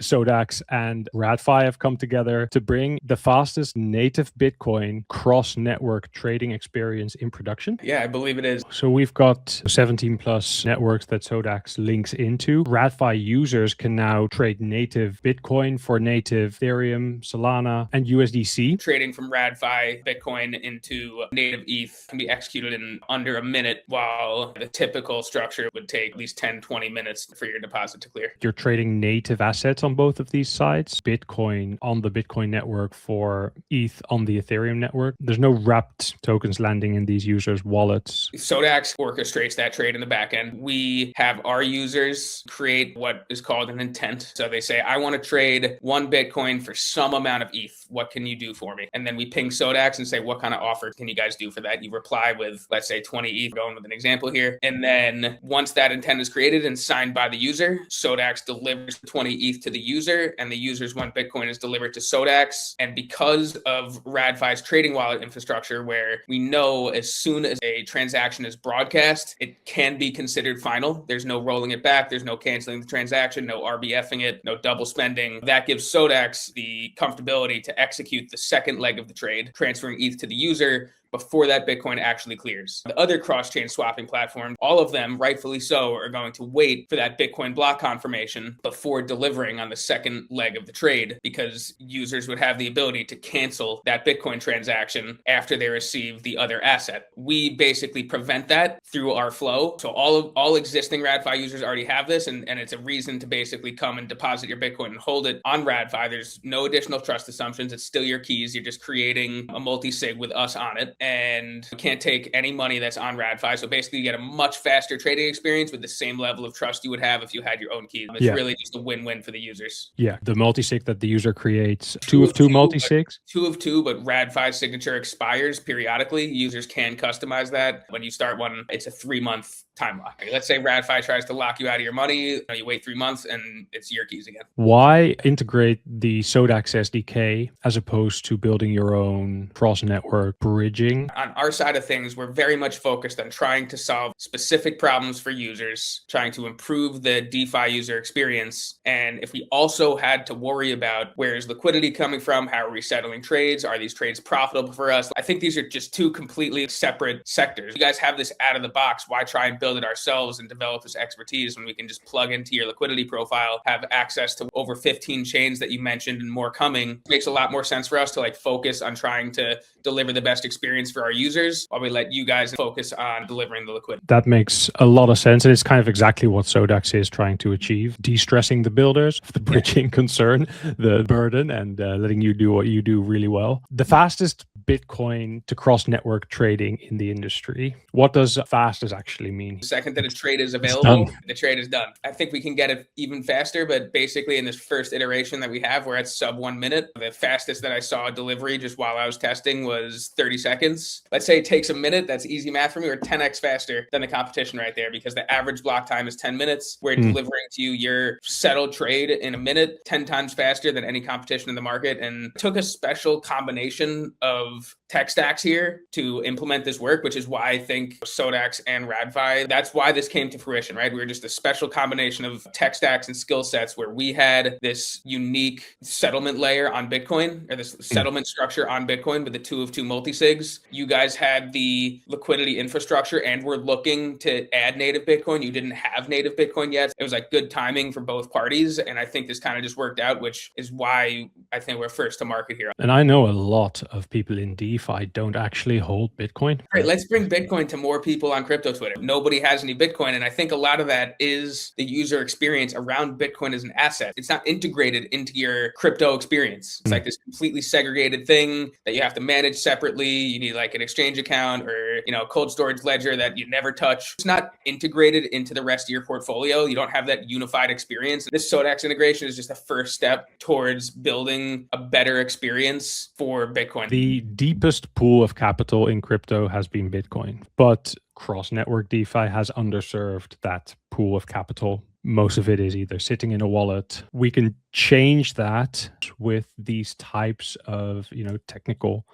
SODAX and radFi have come together to bring the fastest native Bitcoin cross-network trading experience in production. Yeah, I believe it is. So we've got 17 plus networks that SODAX links into. radFi users can now trade native Bitcoin for native Ethereum, Solana, and USDC. Trading from radFi Bitcoin into native ETH can be executed in under a minute, while the typical structure would take at least 10, 20 minutes for your deposit to clear. You're trading native assets on both of these sides, Bitcoin on the Bitcoin network for ETH on the Ethereum network. There's no wrapped tokens landing in these users' wallets. SODAX orchestrates that trade in the back end. We have our users create what is called an intent. So they say, I want to trade 1 Bitcoin for some amount of ETH. What can you do for me? And then we ping SODAX and say, what kind of offer can you guys do for that? You reply with, let's say 20 ETH, going with an example here. And then once that intent is created and signed by the user, SODAX delivers 20 ETH to the user, and the user's 1 Bitcoin is delivered to SODAX. And because of radFi's trading wallet infrastructure, where we know as soon as a transaction is broadcast, it can be considered final. There's no rolling it back. There's no canceling the transaction, no RBFing it, no double spending. That gives SODAX the comfortability to execute the second leg of the trade, transferring ETH to the user before that Bitcoin actually clears. The other cross-chain swapping platforms, all of them, rightfully so, are going to wait for that Bitcoin block confirmation before delivering on the second leg of the trade, because users would have the ability to cancel that Bitcoin transaction after they receive the other asset. We basically prevent that through our flow. So all existing radFi users already have this, and it's a reason to basically come and deposit your Bitcoin and hold it on radFi. There's no additional trust assumptions. It's still your keys. You're just creating a multi-sig with us on it. And you can't take any money that's on radFi. So basically you get a much faster trading experience with the same level of trust you would have if you had your own keys. It's really just a win-win for the users. Yeah, the multi-sig that the user creates, two of two multi-sigs? 2 of 2, but radFi's signature expires periodically. Users can customize that. When you start one, it's a 3-month time lock. Let's say radFi tries to lock you out of your money. You wait 3 months and it's your keys again. Why integrate the SODAX SDK as opposed to building your own cross-network bridging? On our side of things, we're very much focused on trying to solve specific problems for users, trying to improve the DeFi user experience. And if we also had to worry about where is liquidity coming from, how are we settling trades, are these trades profitable for us? I think these are just 2 completely separate sectors. You guys have this out of the box. Why try and build it ourselves and develop this expertise when we can just plug into your liquidity profile, have access to over 15 chains that you mentioned and more coming? It makes a lot more sense for us to focus on trying to deliver the best experience for our users while we let you guys focus on delivering the liquidity. That makes a lot of sense. And it's kind of exactly what SODAX is trying to achieve, de-stressing the builders of the bridging concern, the burden, and letting you do what you do really well. The fastest Bitcoin to cross-network trading in the industry. What does fastest actually mean? The second that a trade is available, the trade is done. I think we can get it even faster, but basically in this first iteration that we have, we're at sub 1 minute. The fastest that I saw a delivery just while I was testing was 30 seconds. Let's say it takes a minute. That's easy math for me. We're 10x faster than the competition right there, because the average block time is 10 minutes. We're delivering to you your settled trade in a minute, 10 times faster than any competition in the market. And took a special combination of tech stacks here to implement this work, which is why I think SODAX and radFi, that's why this came to fruition, right? We were just a special combination of tech stacks and skill sets where we had this unique settlement layer on Bitcoin, or this settlement structure on Bitcoin with the 2 of 2 multi-sigs. You guys had the liquidity infrastructure and were looking to add native Bitcoin. You didn't have native Bitcoin yet. It was good timing for both parties. And I think this kind of just worked out, which is why I think we're first to market here. And I know a lot of people in DeFi don't actually hold Bitcoin. Right, let's bring Bitcoin to more people on crypto Twitter. Nobody has any Bitcoin. And I think a lot of that is the user experience around Bitcoin as an asset. It's not integrated into your crypto experience. It's like this completely segregated thing that you have to manage separately. You need an exchange account or, cold storage ledger that you never touch. It's not integrated into the rest of your portfolio. You don't have that unified experience. This SODAX integration is just a first step towards building a better experience for Bitcoin. The deepest pool of capital in crypto has been Bitcoin, but cross-network DeFi has underserved that pool of capital. Most of it is either sitting in a wallet. We can change that with these types of, technical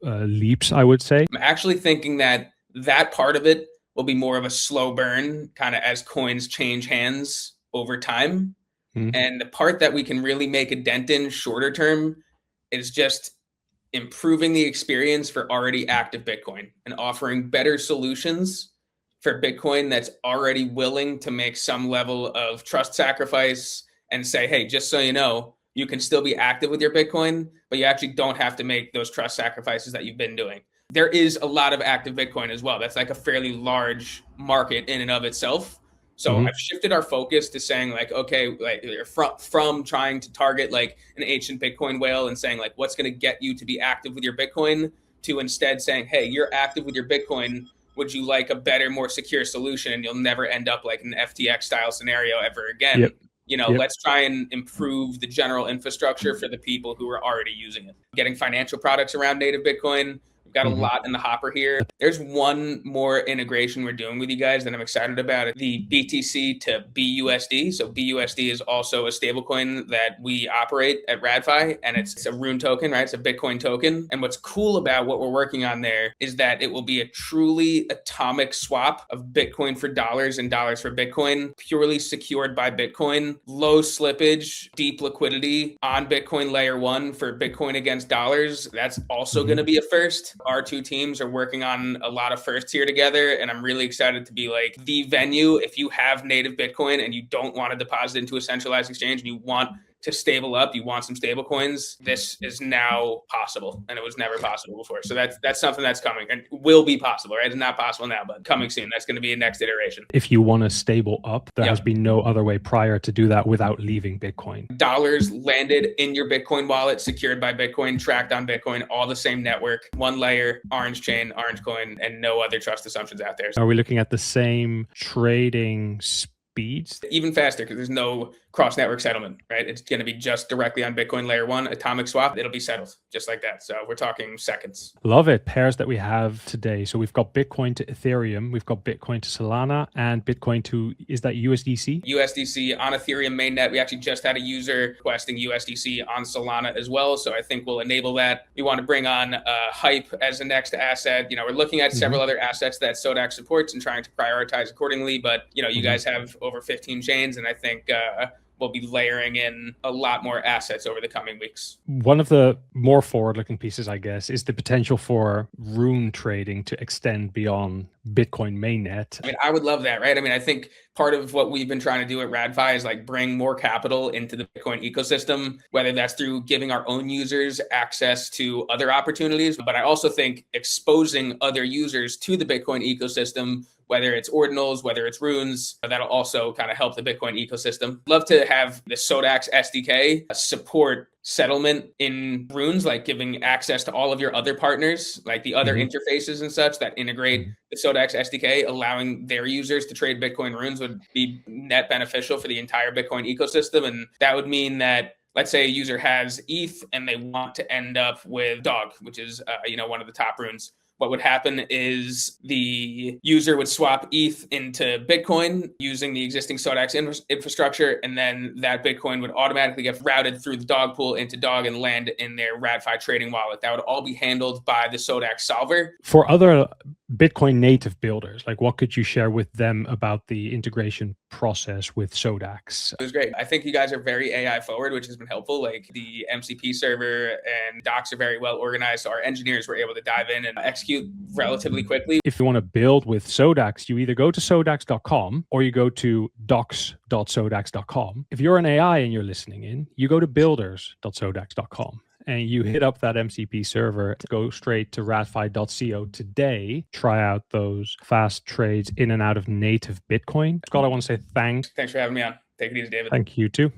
leaps, I would say. I'm actually thinking that part of it will be more of a slow burn, kind of as coins change hands over time. Mhm. And the part that we can really make a dent in shorter term is just improving the experience for already active Bitcoin and offering better solutions for Bitcoin that's already willing to make some level of trust sacrifice and say, hey, just so you know, you can still be active with your Bitcoin, but you actually don't have to make those trust sacrifices that you've been doing. There is a lot of active Bitcoin as well. That's like a fairly large market in and of itself. So Mhm. I've shifted our focus to saying like, okay, like from trying to target like an ancient Bitcoin whale and saying like, what's going to get you to be active with your Bitcoin, to instead saying, hey, you're active with your Bitcoin. Would you like a better, more secure solution? And you'll never end up like an FTX style scenario ever again. Yep. You know, Yep. let's try and improve the general infrastructure for the people who are already using it. Getting financial products around native Bitcoin. We've got a Mhm. lot in the hopper here. There's one more integration we're doing with you guys that I'm excited about. The BTC to BUSD. So BUSD is also a stablecoin that we operate at radFi, and it's a Rune token, right? It's a Bitcoin token. And what's cool about what we're working on there is that it will be a truly atomic swap of Bitcoin for dollars and dollars for Bitcoin, purely secured by Bitcoin, low slippage, deep liquidity on Bitcoin layer one for Bitcoin against dollars. That's also going to be a first. Our two teams are working on a lot of firsts here together, and I'm really excited to be like the venue. If you have native Bitcoin and you don't want to deposit into a centralized exchange and you want to stable up, you want some stable coins, this is now possible, and it was never possible before. So that's something that's coming and will be possible, right? It's not possible now, but coming soon. That's going to be a next iteration. If you want to stable up, there has Yep. been no other way prior to do that without leaving Bitcoin. Dollars landed in your Bitcoin wallet, secured by Bitcoin, tracked on Bitcoin, all the same network, one layer, orange chain, orange coin, and no other trust assumptions out there. Are we looking at the same trading speeds? Even faster because there's no cross network settlement, right? It's going to be just directly on Bitcoin layer one, atomic swap. It'll be settled just like that. So we're talking seconds. Love it. Pairs that we have today. So we've got Bitcoin to Ethereum, we've got Bitcoin to Solana, and Bitcoin to, is that USDC? USDC on Ethereum mainnet. We actually just had a user requesting USDC on Solana as well. So I think we'll enable that. We want to bring on Hype as the next asset. You know, we're looking at several other assets that SODAX supports and trying to prioritize accordingly. But, you know, you guys have over 15 chains, and I think we'll be layering in a lot more assets over the coming weeks. One of the more forward-looking pieces, I guess, is the potential for Rune trading to extend beyond Bitcoin mainnet. I mean, I would love that, right? I mean, I think part of what we've been trying to do at radFi is like bring more capital into the Bitcoin ecosystem, whether that's through giving our own users access to other opportunities. But I also think exposing other users to the Bitcoin ecosystem, whether it's ordinals, whether it's runes, that'll also kind of help the Bitcoin ecosystem. Love to have the SODAX SDK support settlement in runes, like giving access to all of your other partners, like the other interfaces and such that integrate the SODAX SDK, allowing their users to trade Bitcoin runes would be net beneficial for the entire Bitcoin ecosystem. And that would mean that, let's say a user has ETH and they want to end up with Dog, which is one of the top runes. What would happen is the user would swap ETH into Bitcoin using the existing SODAX infrastructure, and then that Bitcoin would automatically get routed through the Dog pool into Dog and land in their radFi trading wallet. That would all be handled by the SODAX solver. For other Bitcoin native builders, like what could you share with them about the integration process with SODAX? It was great. I think you guys are very AI forward, which has been helpful. Like the MCP server and docs are very well organized. So our engineers were able to dive in and execute relatively quickly. If you want to build with SODAX, you either go to sodax.com or you go to docs.sodax.com. If you're an AI and you're listening in, you go to builders.sodax.com. and you hit up that MCP server, go straight to radfi.co today, try out those fast trades in and out of native Bitcoin. Scott, I want to say thanks. Thanks for having me on. Take it easy, David. Thank you too.